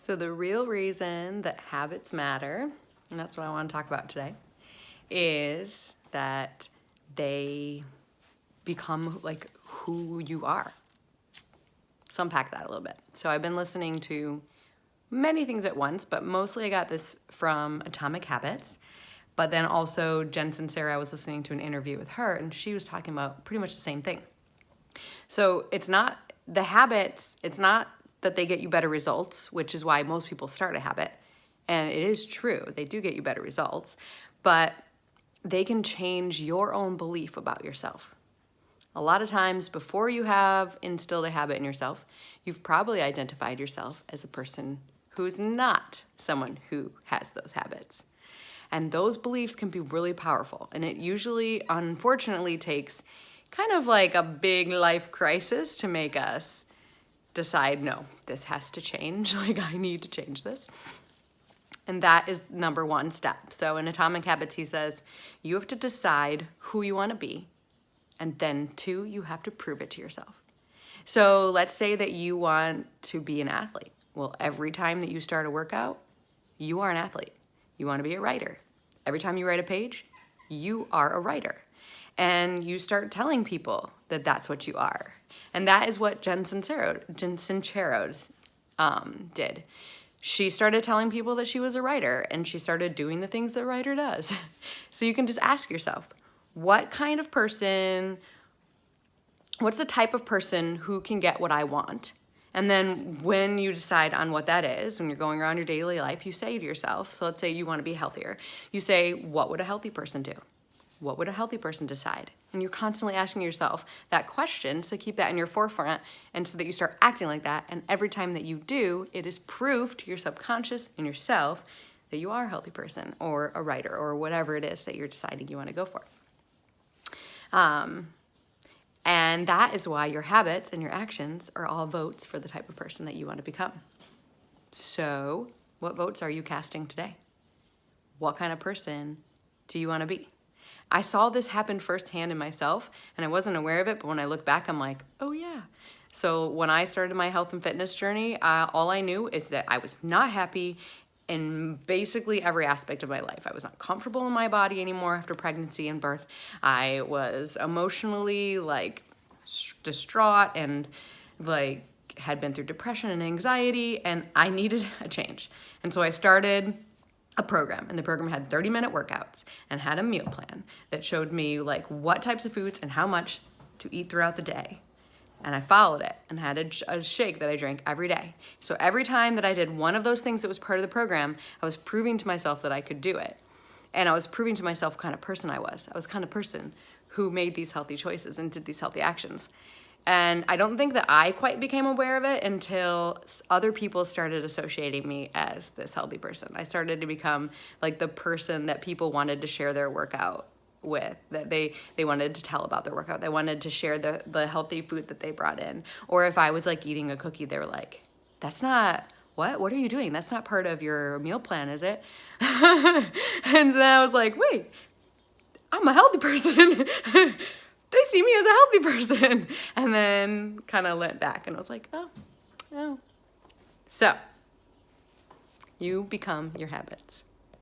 So the real reason that habits matter, and that's what I want to talk about today, is that they become like who you are. Let's unpack that a little bit. So I've been listening to many things at once, but mostly I got this from Atomic Habits. But then also Jen Sincero, I was listening to an interview with her, and she was talking about pretty much the same thing. So it's not the habits, it's not that they get you better results, which is why most people start a habit. And it is true, they do get you better results, but they can change your own belief about yourself. A lot of times before you have instilled a habit in yourself, you've probably identified yourself as a person who's not someone who has those habits. And those beliefs can be really powerful. And it usually, unfortunately, takes kind of like a big life crisis to make us decide, no, this has to change. Like, I need to change this. And that is number one step. So in Atomic Habits, he says, you have to decide who you want to be. And then 2, you have to prove it to yourself. So let's say that you want to be an athlete. Well, every time that you start a workout, you are an athlete. You want to be a writer. Every time you write a page, you are a writer. And you start telling people that that's what you are. And that is what Jen Sincero did. She started telling people that she was a writer, and she started doing the things that a writer does. So you can just ask yourself, what's the type of person who can get what I want? And then when you decide on what that is, when you're going around your daily life, you say to yourself, so let's say you want to be healthier. You say, what would a healthy person do? What would a healthy person decide? And you're constantly asking yourself that question, so keep that in your forefront, and so that you start acting like that. And every time that you do, it is proof to your subconscious and yourself that you are a healthy person or a writer or whatever it is that you're deciding you want to go for. And that is why your habits and your actions are all votes for the type of person that you want to become. So what votes are you casting today? What kind of person do you want to be? I saw this happen firsthand in myself, and I wasn't aware of it, but when I look back, I'm like, oh yeah. So when I started my health and fitness journey, all I knew is that I was not happy in basically every aspect of my life. I was not comfortable in my body anymore after pregnancy and birth. I was emotionally distraught and had been through depression and anxiety, and I needed a change. And so I started a program, and the program had 30-minute workouts and had a meal plan that showed me what types of foods and how much to eat throughout the day. And I followed it and had a shake that I drank every day. So every time that I did one of those things that was part of the program, I was proving to myself that I could do it. And I was proving to myself what kind of person I was. I was the kind of person who made these healthy choices and did these healthy actions. And I don't think that I quite became aware of it until other people started associating me as this healthy person. I started to become the person that people wanted to share their workout with, that they wanted to tell about their workout. They wanted to share the healthy food that they brought in. Or if I was eating a cookie, they were like, that's not, what are you doing? That's not part of your meal plan, is it? And then I was like, wait, I'm a healthy person. They see me as a healthy person. And then kind of went back and I was like, oh. So you become your habits.